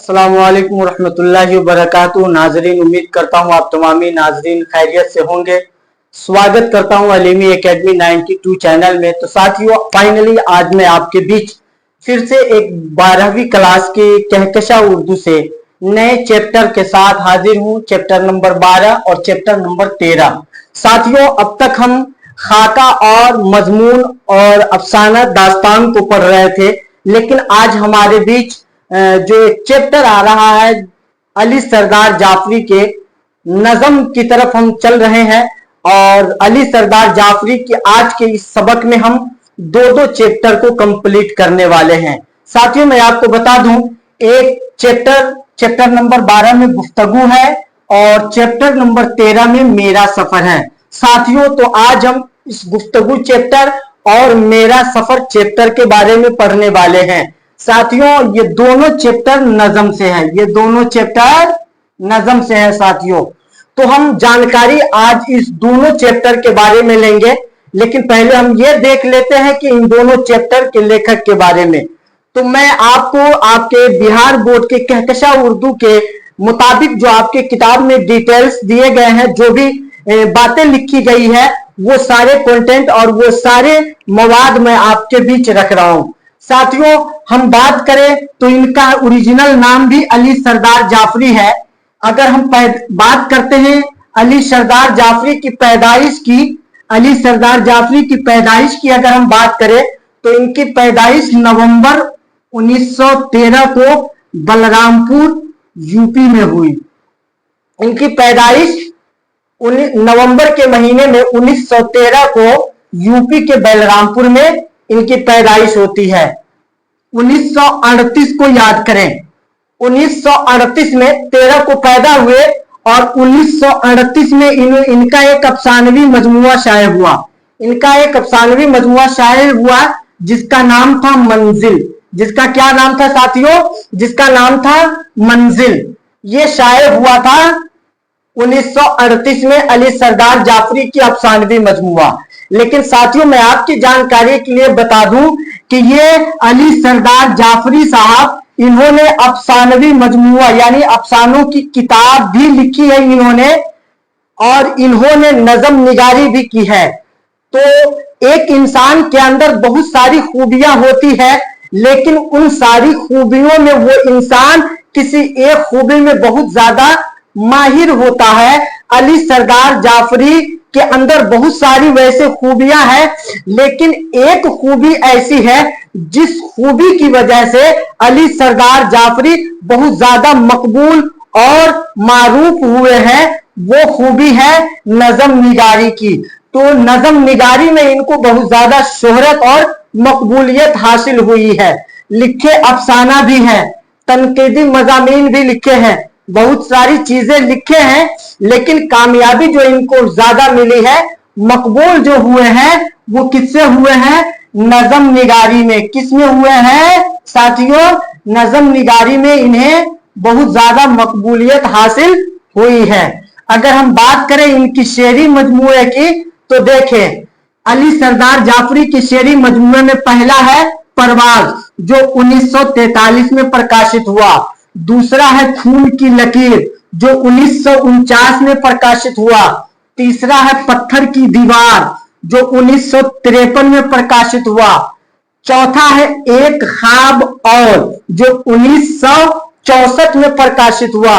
अस्सलाम वालेकुम रहमतुल्लाहि व बरकातुहू। नाजरीन, उम्मीद करता हूँ आप तमामी नाजरीन खैरियत से होंगे। स्वागत करता हूँ अलीमी एकेडमी 92 चैनल में। तो साथियों, फाइनली आज मैं आपके बीच फिर से एक 12वीं क्लास की कहकशा उर्दू से नए चैप्टर के साथ हाजिर हूँ। चैप्टर नंबर 12 और चैप्टर नंबर 13। साथियों, अब तक हम खाका और मजमून और अफसाना दास्तान को पढ़ रहे थे, लेकिन आज हमारे बीच जो एक चैप्टर आ रहा है अली सरदार जाफरी के नज़म की तरफ हम चल रहे हैं। और अली सरदार जाफरी की आज के इस सबक में हम दो चैप्टर को कंप्लीट करने वाले हैं। साथियों, मैं आपको बता दूं, एक चैप्टर नंबर 12 में गुफ्तगू है और चैप्टर नंबर 13 में मेरा सफर है। साथियों, तो आज हम इस गुफ्तगू चैप्टर और मेरा सफर चैप्टर के बारे में पढ़ने वाले हैं। साथियों, ये दोनों चैप्टर नज़म से है, ये दोनों चैप्टर नज़म से है। साथियों, तो हम जानकारी आज इस दोनों चैप्टर के बारे में लेंगे, लेकिन पहले हम ये देख लेते हैं कि इन दोनों चैप्टर के लेखक के बारे में। तो मैं आपको आपके बिहार बोर्ड के कहकशा उर्दू के मुताबिक जो आपके किताब में डिटेल्स दिए गए हैं, जो भी बातें लिखी गई है, वो सारे कंटेंट और वो सारे मवाद मैं आपके बीच रख रहा हूं। साथियों, हम बात करें तो इनका ओरिजिनल नाम भी अली सरदार जाफरी है। अगर हम बात करते हैं अली सरदार जाफरी की पैदाइश की, अली सरदार जाफरी की पैदाइश की अगर हम बात करें तो इनकी पैदाइश नवंबर 1913 को बलरामपुर यूपी में हुई। इनकी पैदाइश नवंबर के महीने में 1913 को यूपी के बलरामपुर में इनकी पैदाइश होती है। 1938 को याद करें, 1938 में 13 को पैदा हुए और 1938 में इनका एक अफसानवी मजमुआ शाये हुआ। इनका एक अफसानवी मजमुआ शाये हुआ जिसका नाम था मंजिल। जिसका क्या नाम था साथियों? जिसका नाम था मंजिल। ये शाये हुआ था 1938 में अली सरदार जाफरी की अफसानवी मजमुआ। लेकिन साथियों, मैं आपकी जानकारी के लिए बता दूं कि ये अली सरदार जाफरी साहब, इन्होंने अफसानवी मजमुआ यानी अफसानों की किताब भी लिखी है इन्होंने, और इन्होंने नज़म निगारी भी की है। तो एक इंसान के अंदर बहुत सारी खूबियां होती है, लेकिन उन सारी खूबियों में वो इंसान किसी एक खूबी में बहुत ज्यादा माहिर होता है। अली सरदार जाफरी के अंदर बहुत सारी वैसे खूबियां हैं, लेकिन एक खूबी ऐसी है जिस खूबी की वजह से अली सरदार जाफरी बहुत ज्यादा मकबूल और मारूफ हुए हैं। वो खूबी है नज़म निगारी की। तो नज़म निगारी में इनको बहुत ज्यादा शोहरत और मकबूलियत हासिल हुई है। लिखे अफसाना भी है, तनकीदी मज़ामीन भी लिखे हैं, बहुत सारी चीजें लिखे हैं, लेकिन कामयाबी जो इनको ज्यादा मिली है, मकबूल जो हुए हैं, वो किससे हुए हैं? नज़म निगारी में। किस में हुए हैं साथियों? नज़म निगारी में इन्हें बहुत ज्यादा मकबूलियत हासिल हुई है। अगर हम बात करें इनकी शेरी मजमूए की, तो देखें, अली सरदार जाफरी की शेरी मजमूए में पहला है परवाज, जो 1943 में प्रकाशित हुआ। दूसरा है खून की लकीर, जो 1949 में प्रकाशित हुआ। तीसरा है पत्थर की दीवार, जो 1953 में प्रकाशित हुआ। चौथा है एक ख्वाब और, जो 1964 में प्रकाशित हुआ।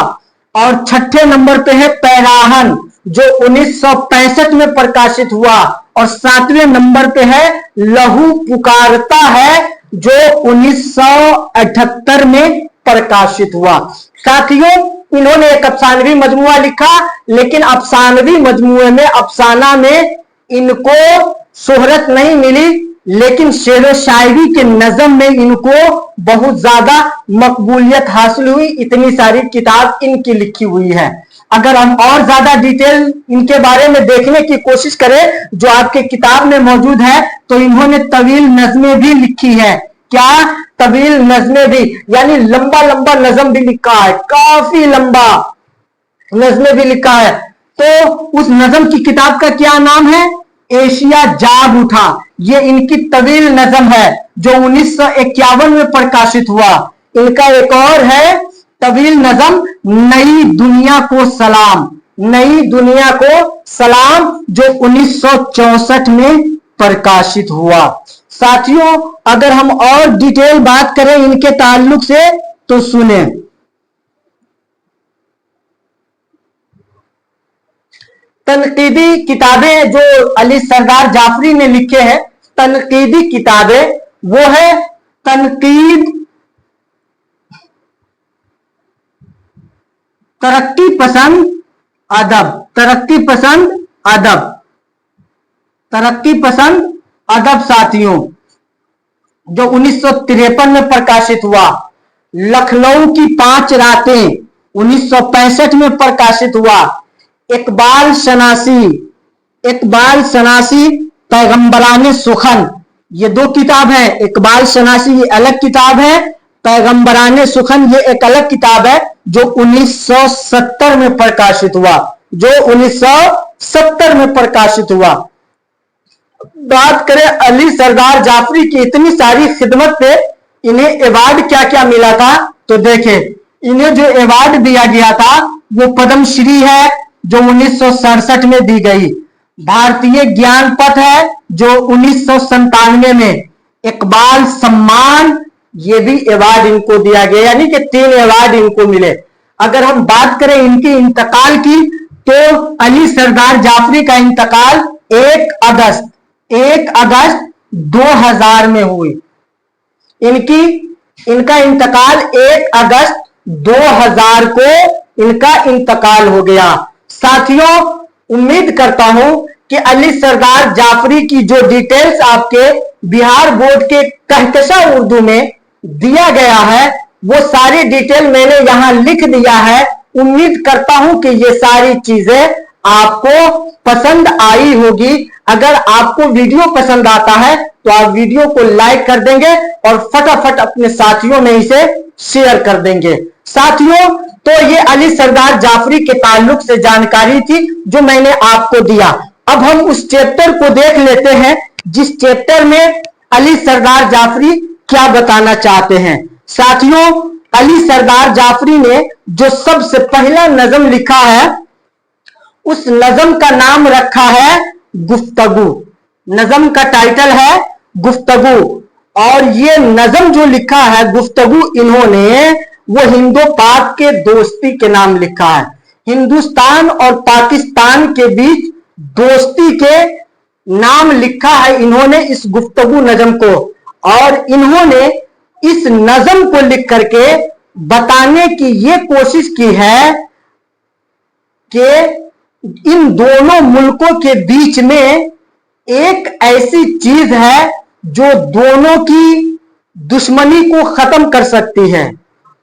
और छठे नंबर पे है पैराहन, जो 1965 में प्रकाशित हुआ। और सातवें नंबर पे है लहू पुकारता है, जो 1978 में प्रकाशित हुआ। साथियों, इन्होंने एक अफसानवी मजमुआ लिखा, लेकिन अफसानवी मजमुए में, अफसाना में इनको शोहरत नहीं मिली, लेकिन शेर शायरी के नज़म में इनको बहुत ज्यादा मकबूलियत हासिल हुई। इतनी सारी किताब इनकी लिखी हुई है। अगर हम और ज्यादा डिटेल इनके बारे में देखने की कोशिश करें, जो आपके किताब में मौजूद है, तो इन्होंने तवील नज़में भी लिखी है। क्या? तवील नज़में भी, यानी लंबा लंबा नज़म भी लिखा है, काफी लंबा नज़में भी लिखा है। तो उस नज़म की किताब का क्या नाम है? एशिया जाग उठा। ये इनकी तवील नज़म है, जो 1951 में प्रकाशित हुआ। इनका एक और है तवील नजम नई दुनिया को सलाम, नई दुनिया को सलाम, जो 1964 में प्रकाशित हुआ। साथियों, अगर हम और डिटेल बात करें इनके ताल्लुक से तो सुने। तनकीदी किताबें जो अली सरदार जाफरी ने लिखे हैं, तनकीदी किताबें, वो है तनकीद, तरक्की पसंद अदब, तरक्की पसंद अदब, तरक्की पसंद अदब साथियों, जो 1953 में प्रकाशित हुआ। लखनऊ की 5 रातें 1965 में प्रकाशित हुआ। इकबाल शनासी, इकबाल शनासी पैगंबराने सुखन, ये 2 किताब है। इकबाल शनासी ये अलग किताब है, पैगंबराने सुखन ये एक अलग किताब है, जो 1970 में प्रकाशित हुआ, जो 1970 में प्रकाशित हुआ। बात करें अली सरदार जाफरी की इतनी सारी खिदमत पे इन्हें अवार्ड क्या क्या मिला था, तो देखें इन्हें जो अवार्ड दिया गया था वो पद्मश्री है, जो 1967 में दी गई। भारतीय ज्ञान पथ है, जो 1997 में। इकबाल सम्मान, ये भी अवार्ड इनको दिया गया, यानी कि 3 अवार्ड इनको मिले। अगर हम बात करें इनके इंतकाल की, तो अली सरदार जाफरी का इंतकाल 1 अगस्त 2000 में हुई। इनका इंतकाल 1 अगस्त 2000 को इनका इंतकाल हो गया। साथियों, उम्मीद करता हूं कि अली सरदार जाफरी की जो डिटेल्स आपके बिहार बोर्ड के कहकशा उर्दू में दिया गया है, वो सारी डिटेल मैंने यहां लिख दिया है। उम्मीद करता हूं कि ये सारी चीजें आपको पसंद आई होगी। अगर आपको वीडियो पसंद आता है तो आप वीडियो को लाइक कर देंगे और फटाफट अपने साथियों में इसे शेयर कर देंगे। साथियों, तो ये अली सरदार जाफरी के ताल्लुक से जानकारी थी जो मैंने आपको दिया। अब हम उस चैप्टर को देख लेते हैं जिस चैप्टर में अली सरदार जाफरी क्या बताना चाहते हैं। साथियों, अली सरदार जाफरी ने जो सबसे पहला नज्म लिखा है, उस नज्म का नाम रखा है गुफ्तगू। नज्म का टाइटल है गुफ्तगू, और ये नज्म जो लिखा है गुफ्तगू, इन्होंने वो हिंदो पाक के दोस्ती के नाम लिखा है। हिंदुस्तान और पाकिस्तान के बीच दोस्ती के नाम लिखा है इन्होंने इस गुफ्तगू नज्म को, और इन्होंने इस नज्म को लिख करके बताने की ये कोशिश की है कि इन दोनों मुल्कों के बीच में एक ऐसी चीज है जो दोनों की दुश्मनी को खत्म कर सकती है,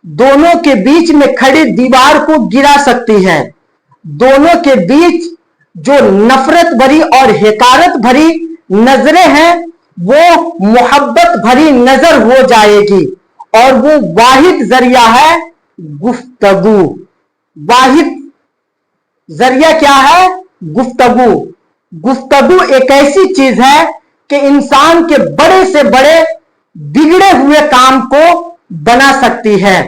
दोनों के बीच में खड़ी दीवार को गिरा सकती है, दोनों के बीच जो नफरत भरी और हिकारत भरी नजरें हैं वो मोहब्बत भरी नजर हो जाएगी, और वो वाहिद जरिया है गुफ्तगू। वाहिद जरिया क्या है? गुफ्तगू। गुफ्तगू एक ऐसी चीज है कि इंसान के बड़े से बड़े बिगड़े हुए काम को बना सकती है।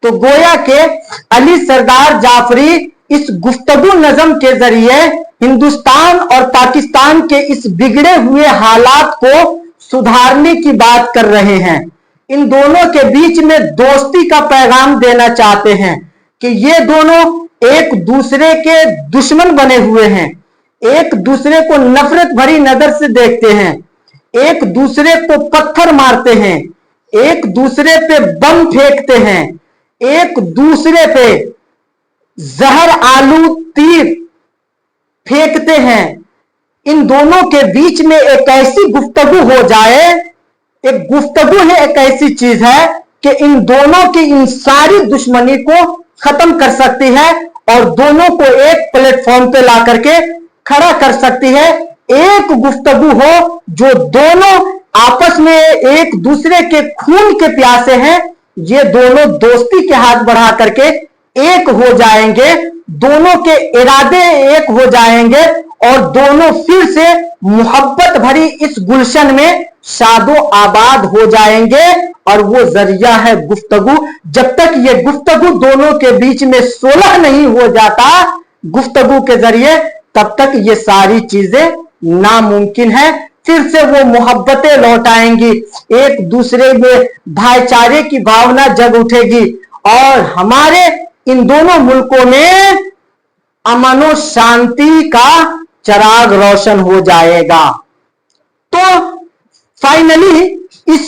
तो गोया के अली सरदार जाफरी इस गुफ्तगू नज्म के जरिए हिंदुस्तान और पाकिस्तान के इस बिगड़े हुए हालात को सुधारने की बात कर रहे हैं। इन दोनों के बीच में दोस्ती का पैगाम देना चाहते हैं कि ये दोनों एक दूसरे के दुश्मन बने हुए हैं, एक दूसरे को नफरत भरी नजर से देखते हैं, एक दूसरे को पत्थर मारते हैं, एक दूसरे पे बम फेंकते हैं, एक दूसरे पे जहर आलू तीर फेंकते हैं। इन दोनों के बीच में एक ऐसी गुफ्तगू हो जाए, एक गुफ्तगू है एक ऐसी चीज है कि इन दोनों की इन सारी दुश्मनी को खत्म कर सकती है और दोनों को एक प्लेटफॉर्म पे ला करके खड़ा कर सकती है। एक गुफ्तगू हो जो दोनों आपस में एक दूसरे के खून के प्यासे हैं, ये दोनों दोस्ती के हाथ बढ़ा करके एक हो जाएंगे, दोनों के इरादे एक हो जाएंगे और दोनों फिर से मोहब्बत भरी इस गुलशन में शादो आबाद हो जाएंगे। और वो जरिया है गुफ्तगू। जब तक ये गुफ्तगू दोनों के बीच में सुलह नहीं हो जाता गुफ्तगू के जरिए, तब तक ये सारी चीजें नामुमकिन है। फिर से वो मोहब्बतें लौट आएंगी, एक दूसरे में भाईचारे की भावना जग उठेगी और हमारे इन दोनों मुल्कों में अमन और शांति का चिराग रोशन हो जाएगा। तो फाइनली इस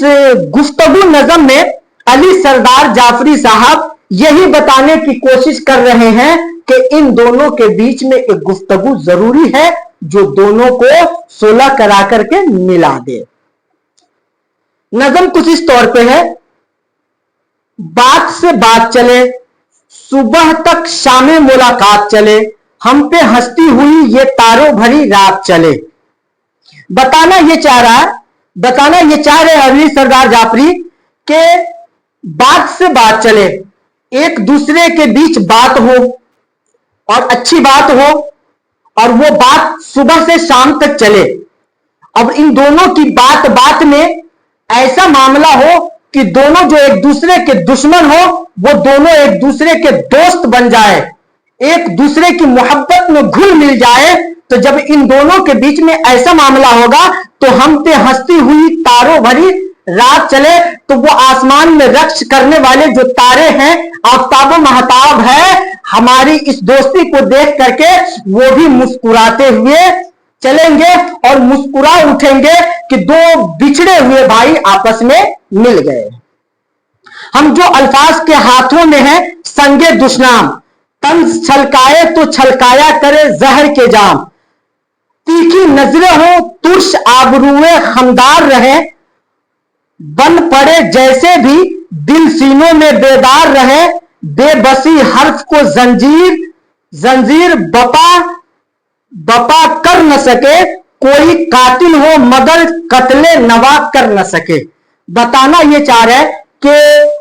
गुफ्तगू नज़म में अली सरदार जाफरी साहब यही बताने की कोशिश कर रहे हैं कि इन दोनों के बीच में एक गुफ्तगू जरूरी है जो दोनों को सुलह करा करके मिला दे। नज़म कुछ इस तौर पे है, बात से बात चले, सुबह तक शामे मुलाकात चले, हम पे हंसती हुई ये तारों भरी रात चले। बताना ये चाह रहे अली सरदार जाफरी के बात से बात चले, एक दूसरे के बीच बात हो और अच्छी बात हो और वो बात सुबह से शाम तक चले। अब इन दोनों की बात बात में ऐसा मामला हो कि दोनों जो एक दूसरे के दुश्मन हो वो दोनों एक दूसरे के दोस्त बन जाए, एक दूसरे की मोहब्बत में घुल मिल जाए। तो जब इन दोनों के बीच में ऐसा मामला होगा तो हम पे हंसती हुई तारों भरी रात चले, तो वो आसमान में रक्स करने वाले जो तारे हैं, आफताब महताब है, हमारी इस दोस्ती को देख करके वो भी मुस्कुराते हुए चलेंगे और मुस्कुरा उठेंगे कि दो बिछड़े हुए भाई आपस में मिल गए। हम जो अल्फाज के हाथों में है संगे दुश्मन, तंज छलकाए तो छलकाया करे जहर के जाम, तीखी नजरें हो तुर्श आबरूए हमदार रहे, बन पड़े जैसे भी दिल सीनों में बेदार रहे, बेबसी हर्फ को जंजीर बपा कर न सके, कोई कातिल हो मगर कत्ले नवा कर न सके। बताना ये चाह रहा है कि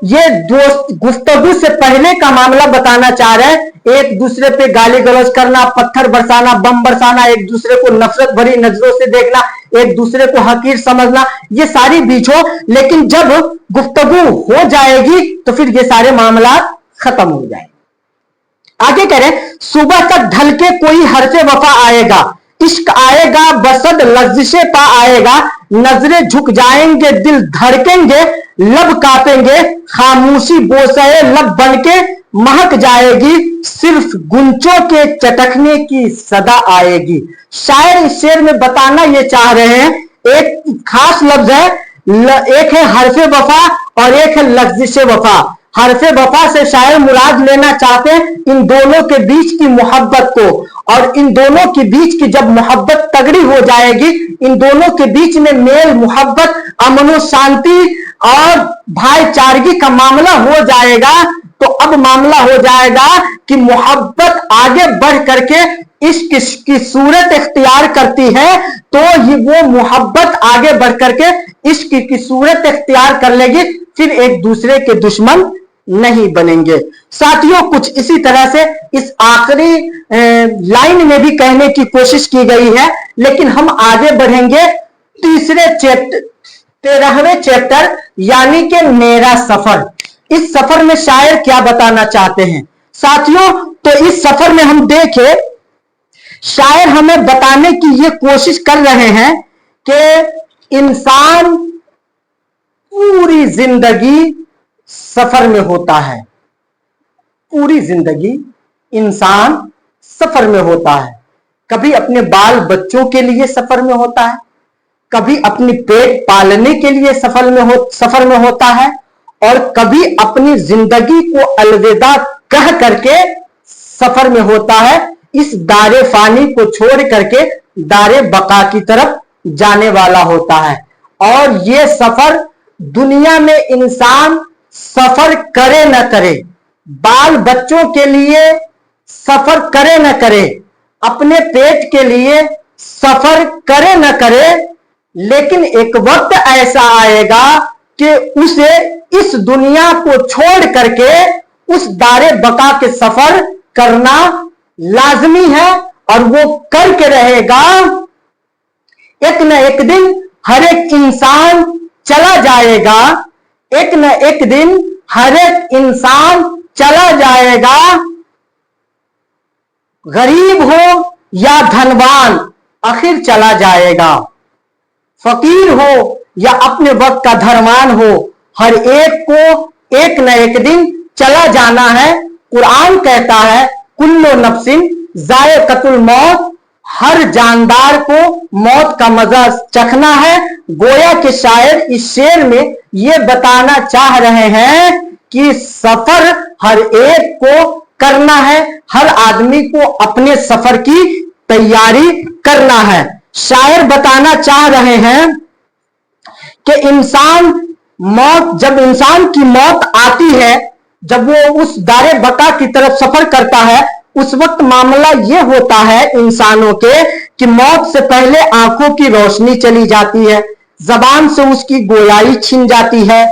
ये दोस्त गुफ्तगू से पहले का मामला बताना चाह रहे हैं, एक दूसरे पे गाली गलौज करना, पत्थर बरसाना, बम बरसाना, एक दूसरे को नफरत भरी नजरों से देखना, एक दूसरे को हकीर समझना, ये सारी बीच हो। लेकिन जब गुफ्तगू हो जाएगी तो फिर ये सारे मामला खत्म हो जाएंगे। आगे कह रहे, सुबह तक ढल के कोई हरफे वफा आएगा, इश्क आएगा बसद लफ्ज़िशे पा आएगा, नजरें झुक जाएंगे दिल धड़केंगे, लब कांपेंगे, खामोशी बोसे लब बनके महक जाएगी, सिर्फ गुंचों के चटकने की सदा आएगी। शायर इस शेर में बताना ये चाह रहे हैं, एक खास लफ्ज है, एक है हरफे वफा और एक है लफ्ज़िशे वफा। हरफे वफा से शायर मुराद लेना चाहते हैं इन दोनों के बीच की मोहब्बत को, और इन दोनों के बीच की जब मोहब्बत तगड़ी हो जाएगी, इन दोनों के बीच में मेल मोहब्बत, अमन शांति और भाईचारगी का मामला हो जाएगा, तो अब मामला हो जाएगा कि मोहब्बत आगे बढ़ करके इश्क की सूरत इख्तियार करती है, तो ये वो मोहब्बत आगे बढ़ करके इश्क की सूरत इख्तियार कर लेगी, फिर एक दूसरे के दुश्मन नहीं बनेंगे। साथियों, कुछ इसी तरह से इस आखिरी लाइन में भी कहने की कोशिश की गई है, लेकिन हम आगे बढ़ेंगे तीसरे चैप्टर 13वें चैप्टर यानी कि मेरा सफर। इस सफर में शायर क्या बताना चाहते हैं साथियों? तो इस सफर में हम देखें, शायर हमें बताने की ये कोशिश कर रहे हैं कि इंसान पूरी जिंदगी सफर में होता है, पूरी जिंदगी इंसान सफर में होता है। कभी अपने बाल बच्चों के लिए सफर में होता है, कभी अपनी पेट पालने के लिए सफर में होता है, और कभी अपनी जिंदगी को अलविदा कह करके सफर में होता है, इस दारे फानी को छोड़ करके दारे बका की तरफ जाने वाला होता है। और ये सफर दुनिया में इंसान सफर करे न करे, बाल बच्चों के लिए सफर करे न करे, अपने पेट के लिए सफर करे न करे, लेकिन एक वक्त ऐसा आएगा कि उसे इस दुनिया को छोड़ करके उस दारे बका के सफर करना लाजमी है और वो करके रहेगा। एक न एक दिन हर एक इंसान चला जाएगा, एक न एक दिन हर एक इंसान चला जाएगा। गरीब हो या धनवान आखिर चला जाएगा, फकीर हो या अपने वक्त का धनवान हो, हर एक को एक न एक दिन चला जाना है। कुरान कहता है कुल्लु नफ्सिन जायकातुल मौत, हर जानदार को मौत का मजा चखना है। गोया के शायर इस शेर में ये बताना चाह रहे हैं कि सफर हर एक को करना है, हर आदमी को अपने सफर की तैयारी करना है। शायर बताना चाह रहे हैं कि जब इंसान की मौत आती है, जब वो उस दारे बका की तरफ सफर करता है, उस वक्त मामला ये होता है इंसानों के कि मौत से पहले आंखों की रोशनी चली जाती है, जबान से उसकी गोयाई छिन जाती है।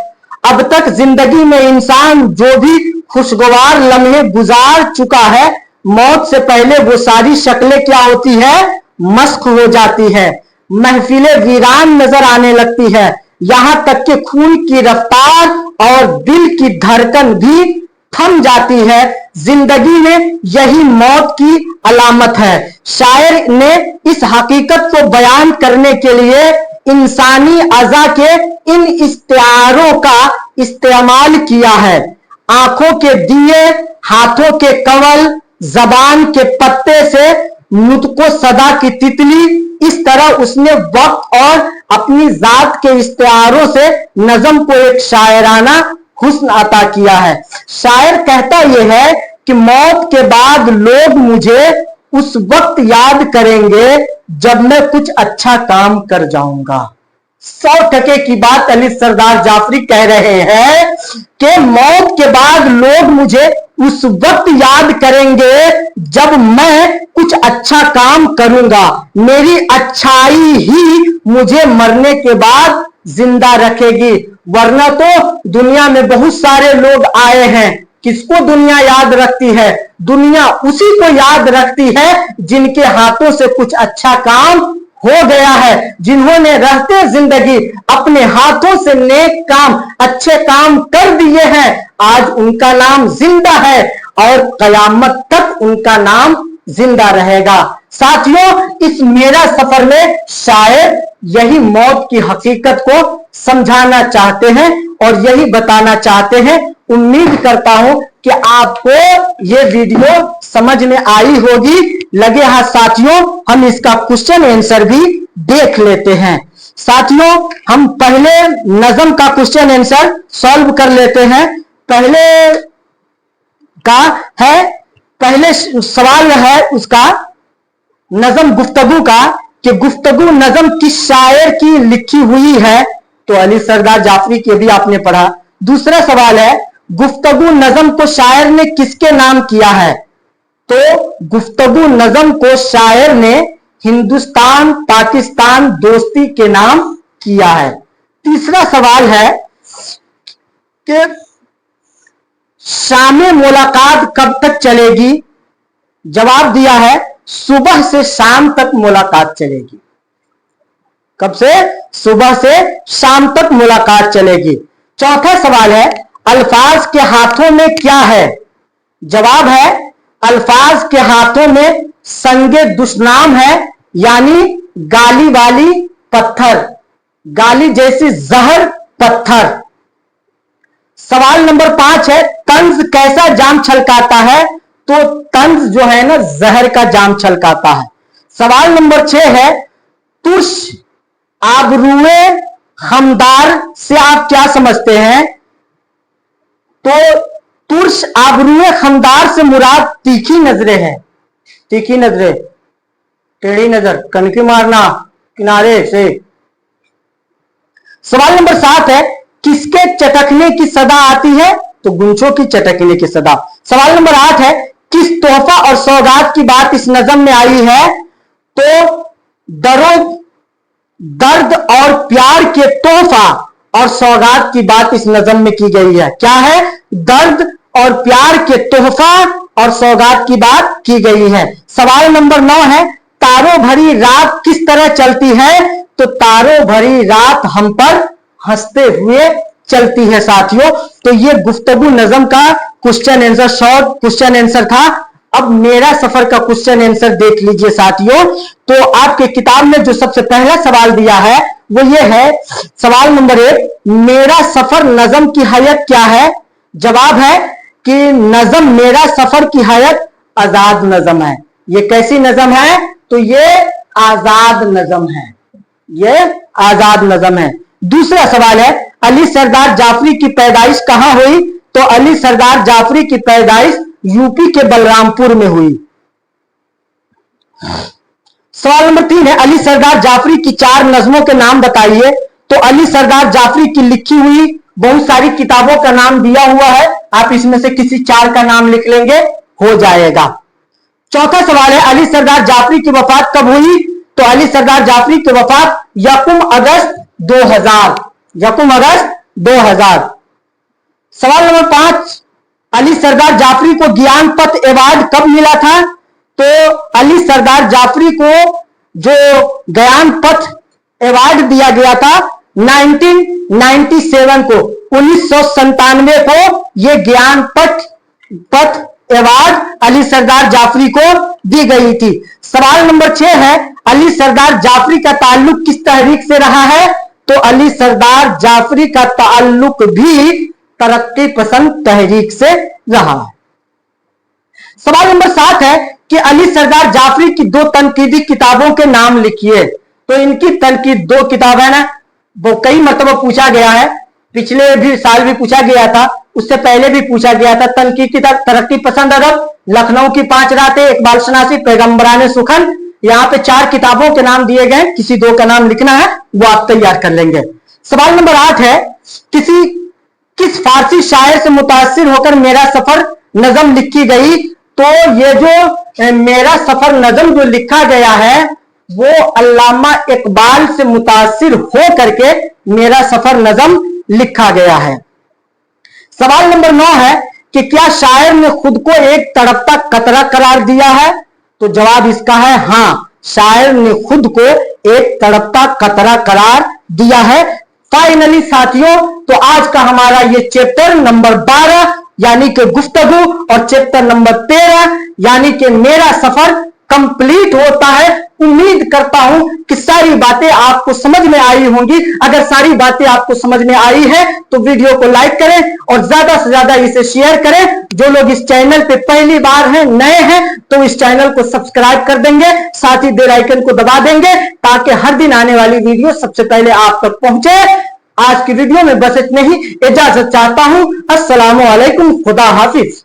अब तक जिंदगी में इंसान जो भी खुशगवार लम्हे गुजार चुका है, मौत से पहले वो सारी शक्लें क्या होती है, मस्क हो जाती है, महफिलें वीरान नजर आने लगती है, यहां तक कि खून की रफ्तार और दिल की धड़कन भी थम जाती है। जिंदगी में यही मौत की अलामत है। शायर ने इस हकीकत को बयान करने के लिए इंसानी अज़ा के इन इस्तिआरों का इस्तेमाल किया है। आंखों के दिए, हाथों के कवल, जबान के पत्ते से नुतको सदा की तितली, इस तरह उसने वक्त और अपनी जात के इस्तिआरों से नज़म को एक शायराना हुस्न अता किया है। शायर कहता यह है कि मौत के बाद लोग मुझे उस वक्त याद करेंगे जब मैं कुछ अच्छा काम कर जाऊंगा। 100% की बात अली सरदार जाफरी कह रहे हैं कि मौत के बाद लोग मुझे उस वक्त याद करेंगे जब मैं कुछ अच्छा काम करूंगा। मेरी अच्छाई ही मुझे मरने के बाद जिंदा रखेगी, वरना तो दुनिया में बहुत सारे लोग आए हैं। किसको दुनिया याद रखती है? दुनिया उसी को याद रखती है जिनके हाथों से कुछ अच्छा काम हो गया है, जिन्होंने रहते जिंदगी अपने हाथों से नेक काम, अच्छे काम कर दिए हैं। आज उनका नाम जिंदा है और कयामत तक उनका नाम जिंदा रहेगा। साथियों, इस मेरा सफर में शायद यही मौत की हकीकत को समझाना चाहते हैं और यही बताना चाहते हैं। उम्मीद करता हूं कि आपको ये वीडियो समझ में आई होगी। लगे हाथ साथियों, हम इसका क्वेश्चन आंसर भी देख लेते हैं। साथियों, हम पहले नज़म का क्वेश्चन आंसर सॉल्व कर लेते हैं। पहले सवाल है उसका नज़म गुफ्तगू का कि गुफ्तगू नज़म किस शायर की लिखी हुई है, तो अली सरदार जाफरी के भी आपने पढ़ा। दूसरा सवाल है गुफ्तगू नज़म को शायर ने किसके नाम किया है, तो गुफ्तगू नज़म को शायर ने हिंदुस्तान पाकिस्तान दोस्ती के नाम किया है। तीसरा सवाल है कि शामे मुलाकात कब तक चलेगी, जवाब दिया है सुबह से शाम तक मुलाकात चलेगी। कब से? सुबह से शाम तक मुलाकात चलेगी। चौथा सवाल है अल्फाज के हाथों में क्या है, जवाब है अल्फाज के हाथों में संगे दुश्नाम है, यानी गाली वाली पत्थर, गाली जैसी जहर पत्थर। सवाल नंबर 5 है तंज कैसा जाम छलकाता है, तो तंज जो है ना जहर का जाम छलकाता है। सवाल नंबर 6 है तुर्श आबरूए हमदार से आप क्या समझते हैं, तो तुर्श आबरूए हमदार से मुराद तीखी नजरें है। तीखी नजरें, टेढ़ी नजर, कनकी मारना किनारे से। सवाल नंबर 7 है किसके चटकने की सदा आती है, तो गुंचों की चटकने की सदा। सवाल नंबर 8 है किस तोहफा और सौगात की बात इस नज़म में आई है, तो दर्द और प्यार के तोहफा और सौगात की बात इस नज़म में की गई है। क्या है? दर्द और प्यार के तोहफा और सौगात की बात की गई है। सवाल नंबर 9 है, तारों भरी रात किस तरह चलती है? तो तारों भरी रात हम पर हंसते हुए चलती है साथियों। तो ये गुफ्तगू नज़म का question answer, short question answer था। अब मेरा सफर का क्वेश्चन आंसर देख लीजिए साथियों। तो आपके किताब में जो सबसे पहला सवाल दिया है वो ये है, सवाल नंबर 1, मेरा सफर नज़म की हैयत क्या है? जवाब है कि नज़म मेरा सफर की हैयत आजाद नज़म है। ये कैसी नज़म है? तो ये आजाद नज़म है, ये आजाद नज़म है। दूसरा सवाल है, अली सरदार जाफरी की पैदाइश कहां हुई? तो अली सरदार जाफरी की पैदाइश यूपी के बलरामपुर में हुई। सवाल नंबर 3 है, अली सरदार जाफरी की 4 नज़मों के नाम बताइए। तो अली सरदार जाफरी की लिखी हुई बहुत सारी किताबों का नाम दिया हुआ है, आप इसमें से किसी 4 का नाम लिख लेंगे, हो जाएगा। चौथा सवाल है, अली सरदार जाफरी की वफात कब हुई? तो अली सरदार जाफरी की वफात यकुम अगस्त 2000, यकुम अगस्त 2000। सवाल नंबर 5, अली सरदार जाफरी को ज्ञानपथ अवार्ड कब मिला था? तो अली सरदार जाफरी को जो ज्ञानपथ अवार्ड दिया गया था 1997 को, 1997 को ये ज्ञानपथ अवार्ड अली सरदार जाफरी को दी गई थी। सवाल नंबर 6 है, अली सरदार जाफरी का ताल्लुक किस तहरीक से रहा है? तो अली सरदार जाफरी का ताल्लुक भी तरक्की पसंद तहरीक से रहा है। सवाल नंबर 7 है कि अली सरदार जाफरी की 2 तनकीदी किताबों के नाम लिखिए। तो इनकी तनकीद 2 किताब है ना, वो कई मरतबा पूछा गया है, पिछले भी साल भी पूछा गया था, उससे पहले भी पूछा गया था। तनकीद किताब तरक्की पसंद अदब, लखनऊ की 5 रातें, इकबाल शनासी, पैगंबराने सुखन, यहाँ पे 4 किताबों के नाम दिए गए, किसी 2 का नाम लिखना है, वो आप तैयार कर लेंगे। सवाल नंबर 8 है, किस फारसी शायर से मुतासिर होकर मेरा सफर नज़म लिखी गई? तो ये जो मेरा सफर नज़म जो लिखा गया है वो अल्लामा इकबाल से मुतासिर हो करके मेरा सफर नज़म लिखा गया है। सवाल नंबर 9 है कि क्या शायर ने खुद को एक तड़पता कतरा करार दिया है? तो जवाब इसका है हां, शायर ने खुद को एक तड़पता कतरा करार दिया है। फाइनली साथियों, तो आज का हमारा ये चैप्टर नंबर 12 यानी कि गुफ्तगू और चैप्टर नंबर 13 यानी कि मेरा सफर कंप्लीट होता है। उम्मीद करता हूं कि सारी बातें आपको समझ में आई होंगी। अगर सारी बातें आपको समझ में आई है तो वीडियो को लाइक करें और ज्यादा से ज्यादा इसे शेयर करें। जो लोग इस चैनल पे पहली बार हैं, नए हैं, तो इस चैनल को सब्सक्राइब कर देंगे, साथ ही बेल आइकन को दबा देंगे ताकि हर दिन आने वाली वीडियो सबसे पहले आप तक पहुंचे। आज की वीडियो में बस इतने ही, इजाजत चाहता हूं। अस्सलामु अलैकुम, खुदा हाफिज।